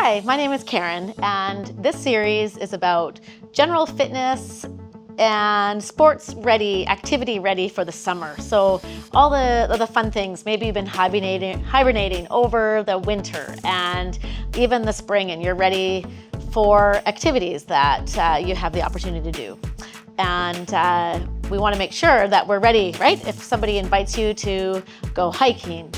Hi, my name is Karen, and this series is about general fitness and sports ready, activity ready for the summer. So all the fun things, maybe you've been hibernating over the winter and even the spring, and you're ready for activities that you have the opportunity to do. And we want to make sure that we're ready, right? If somebody invites you to go hiking,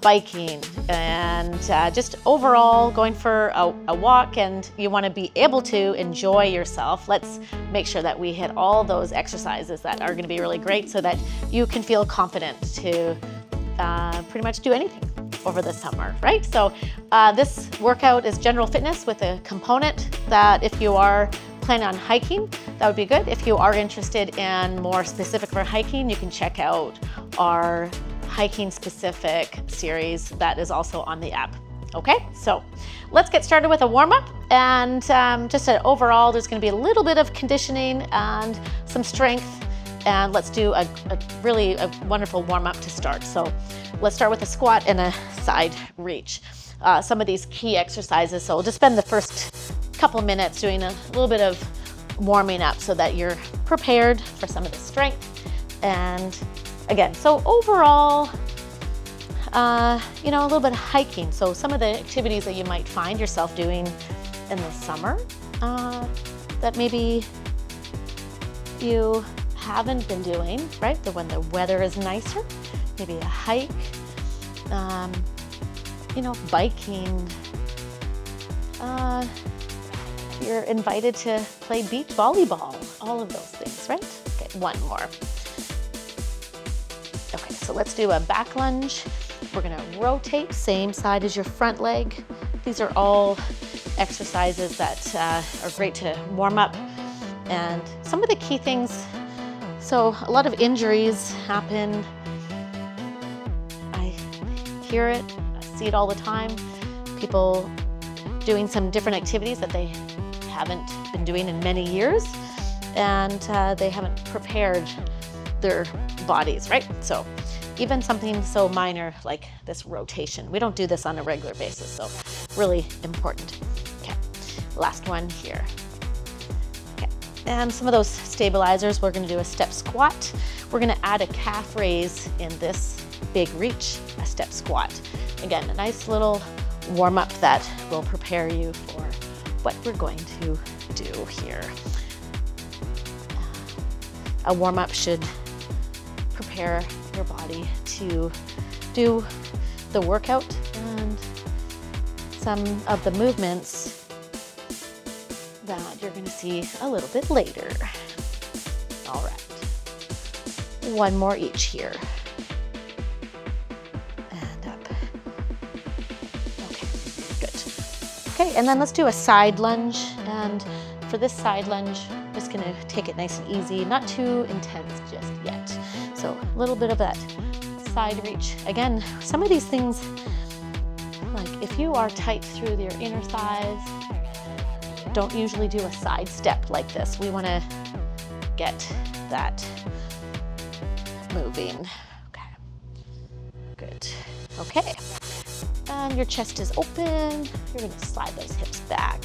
biking, and just overall going for a walk, and you want to be able to enjoy yourself, let's make sure that we hit all those exercises that are going to be really great so that you can feel confident to pretty much do anything over the summer, right? So this workout is general fitness with a component that if you are planning on hiking, that would be good. If you are interested in more specific for hiking, you can check out our hiking specific series that is also on the app. Okay, so let's get started with a warm-up, and just overall there's going to be a little bit of conditioning and some strength, and let's do a really wonderful warm-up to start. So let's start with a squat and a side reach. Some of these key exercises, so we'll just spend the first couple minutes doing a little bit of warming up so that you're prepared for some of the strength. And again, so overall, a little bit of hiking. So some of the activities that you might find yourself doing in the summer that maybe you haven't been doing, right? When the weather is nicer, maybe a hike, biking. You're invited to play beach volleyball, all of those things, right? Okay, one more. Okay, so let's do a back lunge. We're gonna rotate, same side as your front leg. These are all exercises that are great to warm up. And some of the key things, so a lot of injuries happen. I hear it, I see it all the time. People doing some different activities that they haven't been doing in many years, and they haven't prepared their bodies, right? So even something so minor like this rotation, we don't do this on a regular basis, so really important. Okay, last one here. Okay, and some of those stabilizers, we're gonna do a step squat. We're gonna add a calf raise in this big reach, a step squat. Again, a nice little warm up that will prepare you for what we're going to do here. A warm up should prepare your body to do the workout and some of the movements that you're going to see a little bit later. All right, one more each here. And up. Okay, good. Okay, and then let's do a side lunge. And for this side lunge, I'm just going to take it nice and easy, not too intense just yet. So a little bit of that side reach. Again, some of these things, like if you are tight through your inner thighs, don't usually do a side step like this. We want to get that moving. Okay, good. Okay, and your chest is open. You're going to slide those hips back.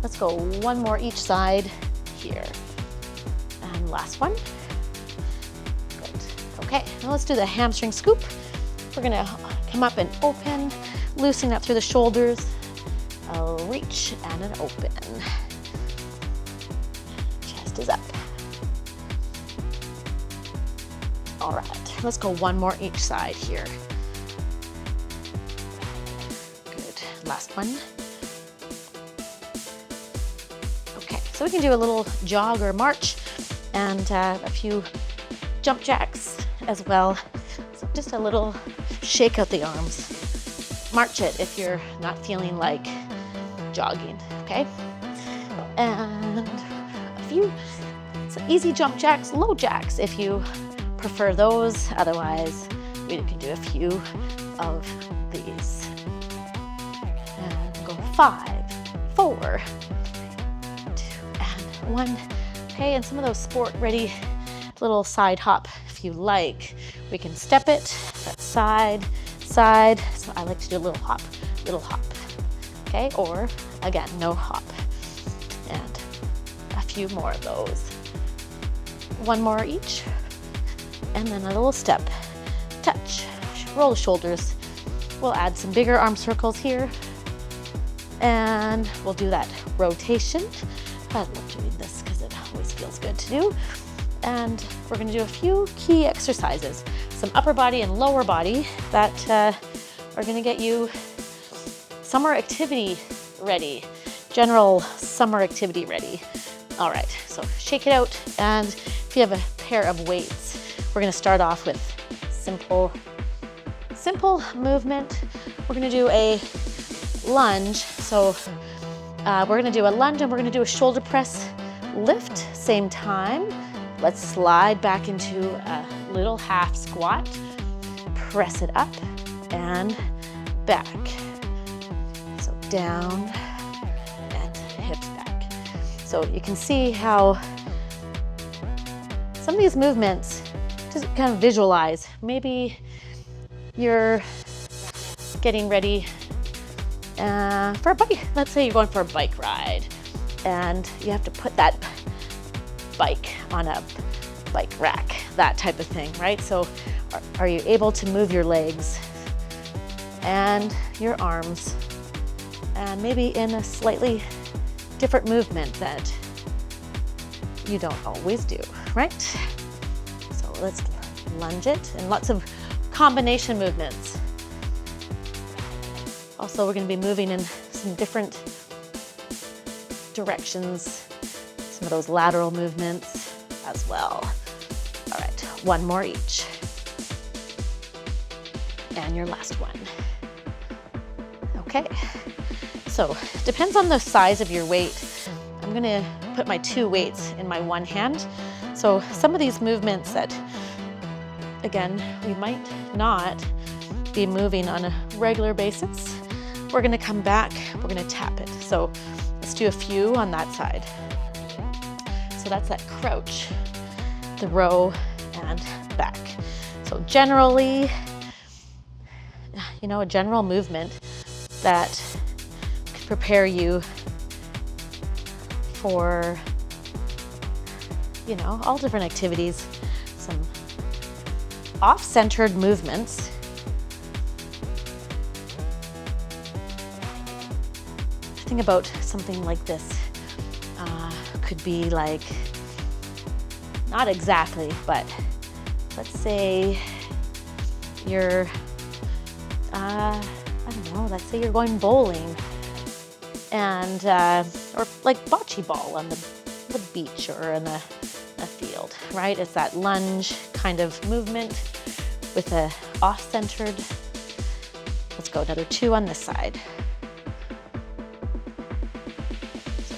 Let's go one more each side here. And last one. Okay, now let's do the hamstring scoop. We're gonna come up and open, loosen up through the shoulders, a reach and an open. Chest is up. All right, let's go one more each side here. Good, last one. Okay, so we can do a little jog or march and a few jump jacks as well. So just a little shake out the arms. March it if you're not feeling like jogging, okay? And a few easy jump jacks, low jacks if you prefer those. Otherwise, we can do a few of these. And go 5, 4, 2, and 1. Okay, and some of those sport ready little side hop if you like. We can step it, that's side, side. So I like to do a little hop, Okay, or again, no hop. And a few more of those. One more each. And then a little step, touch, roll the shoulders. We'll add some bigger arm circles here. And we'll do that rotation. I love doing this because it always feels good to do. And we're gonna do a few key exercises, some upper body and lower body that are gonna get you summer activity ready, general summer activity ready. All right, so shake it out. And if you have a pair of weights, we're gonna start off with simple movement. We're gonna do a lunge. So we're gonna do a lunge and we're gonna do a shoulder press lift, same time. Let's slide back into a little half squat. Press it up and back. So down and hips back. So you can see how some of these movements, just kind of visualize. Maybe you're getting ready for a bike. Let's say you're going for a bike ride and you have to put that bike on a bike rack, that type of thing, right? So are you able to move your legs and your arms and maybe in a slightly different movement that you don't always do, right? So let's lunge it and lots of combination movements. Also, we're going to be moving in some different directions, some of those lateral movements as well. All right, one more each. And your last one. Okay, so depends on the size of your weight. I'm going to put my two weights in my one hand. So some of these movements that, again, we might not be moving on a regular basis, we're gonna come back, we're gonna tap it. So let's do a few on that side. So that's that crouch, the row, and back. So generally, a general movement that could prepare you for, all different activities, some off-centered movements. Think about something like this. Could be like, not exactly, but let's say you're, let's say you're going bowling and, or like bocce ball on the beach or in a field, right? It's that lunge kind of movement with a off-centered. Let's go another two on this side.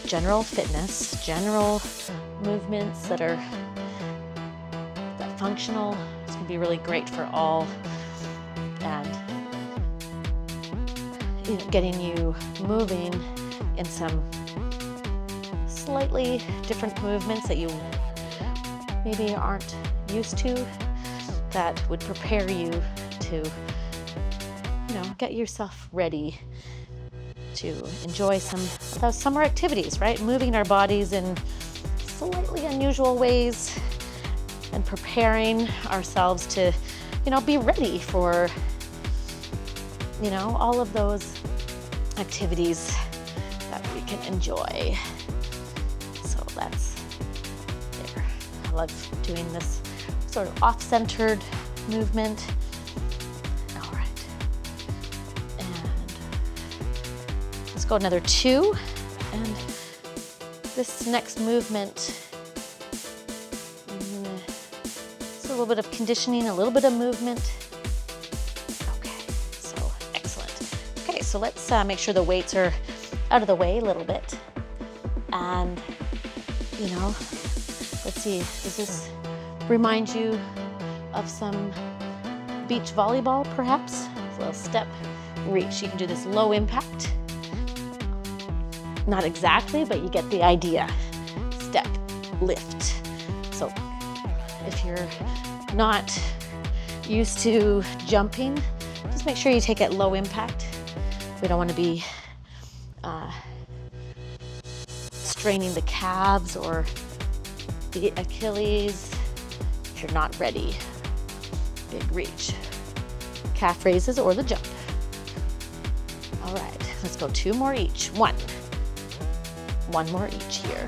General fitness, general movements that are functional. It's gonna be really great for all, and getting you moving in some slightly different movements that you maybe aren't used to, that would prepare you to, get yourself ready to enjoy some of those summer activities, right? Moving our bodies in slightly unusual ways and preparing ourselves to, be ready for, all of those activities that we can enjoy. So that's there. I love doing this sort of off-centered movement. All right. Go another two, and this next movement, it's a little bit of conditioning, a little bit of movement. Okay, so excellent. Okay, so let's make sure the weights are out of the way a little bit, and let's see, does this remind you of some beach volleyball perhaps? A little step, reach. You can do this low impact. Not exactly, but you get the idea. Step, lift. So if you're not used to jumping, just make sure you take it low impact. We don't want to be straining the calves or the Achilles. If you're not ready, big reach. Calf raises or the jump. All right, let's go 2 more each. 1 more each here.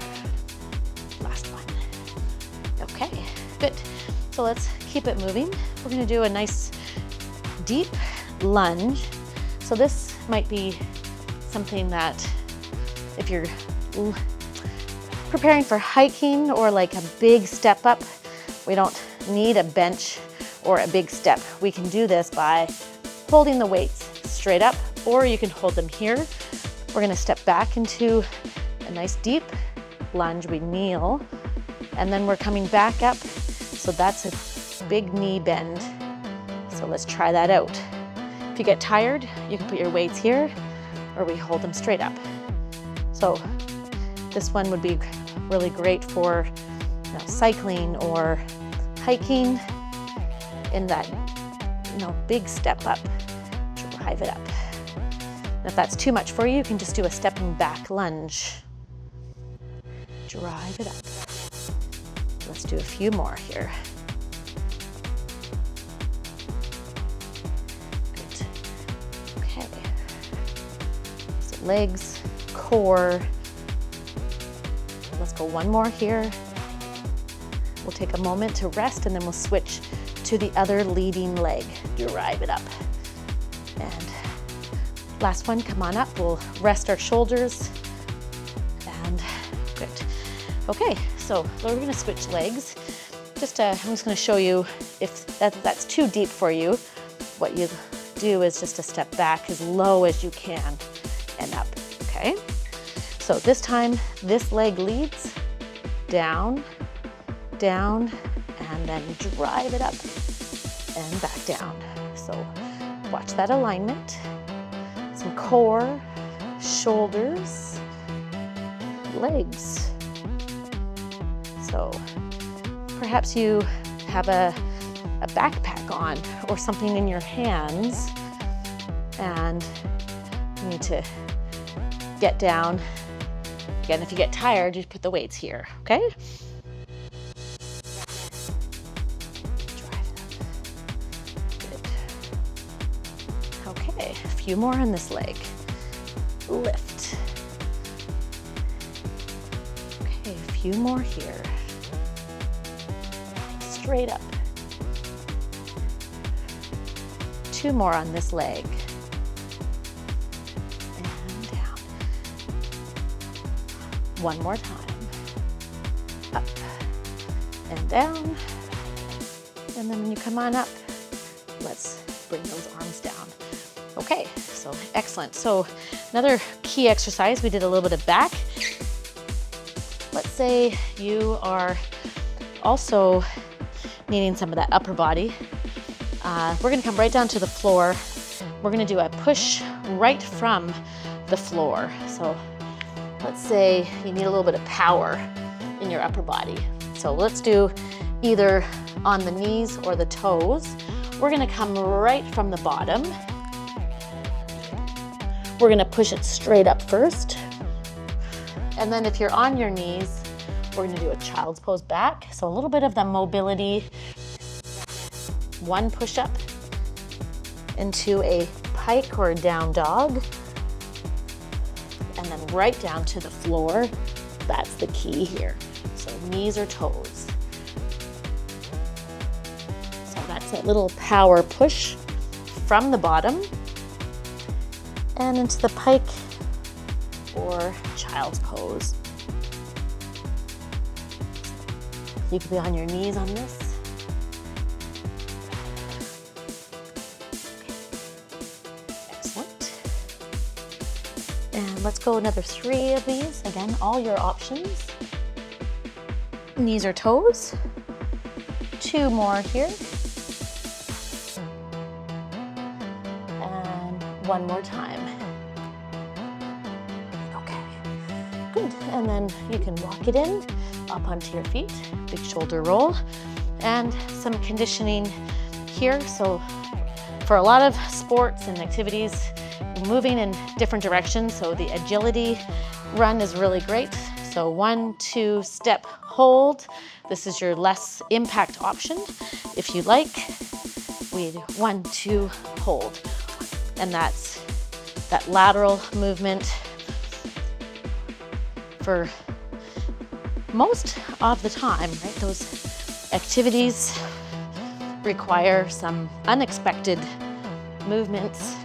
Last one. Okay, good. So let's keep it moving. We're gonna do a nice deep lunge. So this might be something that if you're preparing for hiking or like a big step up, we don't need a bench or a big step. We can do this by holding the weights straight up, or you can hold them here. We're gonna step back into a nice deep lunge. We kneel, and then we're coming back up. So that's a big knee bend. So let's try that out. If you get tired, you can put your weights here, or we hold them straight up. So this one would be really great for cycling or hiking in that big step up. Drive it up. And if that's too much for you, you can just do a stepping back lunge. Drive it up. Let's do a few more here. Good. Okay. So legs, core. Let's go 1 more here. We'll take a moment to rest, and then we'll switch to the other leading leg. Drive it up. And last one, come on up. We'll rest our shoulders. And good. Okay, so we're gonna switch legs. I'm just gonna show you if that's too deep for you. What you do is just a step back as low as you can and up, okay? So this time, this leg leads, down, down, and then drive it up and back down. So watch that alignment. Some core, shoulders, legs. So perhaps you have a backpack on or something in your hands, and you need to get down. Again, if you get tired, you put the weights here, okay? Okay, a few more on this leg. Lift. Okay, a few more here. Straight up. 2 more on this leg. And down. 1 more time. Up and down. And then when you come on up, let's bring those arms down. Okay, so excellent. So another key exercise, we did a little bit of back. Let's say you are also needing some of that upper body. We're gonna come right down to the floor. We're gonna do a push right from the floor. So let's say you need a little bit of power in your upper body. So let's do either on the knees or the toes. We're gonna come right from the bottom. We're gonna push it straight up first. And then if you're on your knees, we're gonna do a child's pose back. So a little bit of the mobility. 1 push up into a pike or a down dog. And then right down to the floor. That's the key here. So knees or toes. So that's that little power push from the bottom and into the pike or child's pose. You could be on your knees on this. Excellent. And let's go another 3 of these. Again, all your options. Knees or toes. 2 more here. And 1 more time. Okay, good. And then you can walk it in, up onto your feet, big shoulder roll, and some conditioning here. So for a lot of sports and activities, moving in different directions. So the agility run is really great. So 1, 2, step, hold. This is your less impact option. If you like, we 1, 2, hold. And that's that lateral movement for most of the time, right? Those activities require some unexpected movements,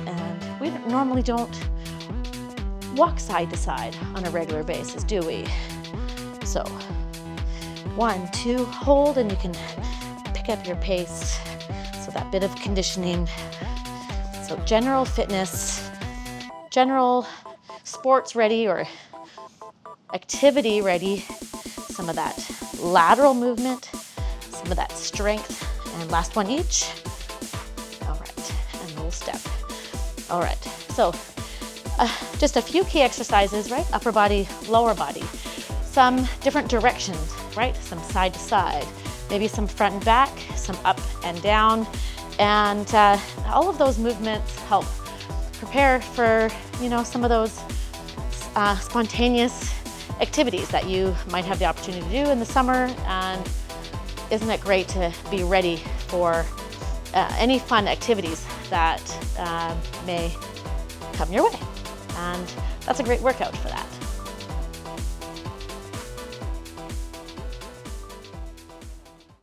and we normally don't walk side to side on a regular basis, do we? So 1, 2, hold, and you can pick up your pace. So that bit of conditioning. So general fitness, general sports ready or activity ready, some of that lateral movement, some of that strength, and last one each. All right, and a little step. All right, so just a few key exercises, right? Upper body, lower body. Some different directions, right? Some side to side, maybe some front and back, some up and down. And all of those movements help prepare for, some of those spontaneous activities that you might have the opportunity to do in the summer. And isn't it great to be ready for any fun activities that may come your way? And that's a great workout for that.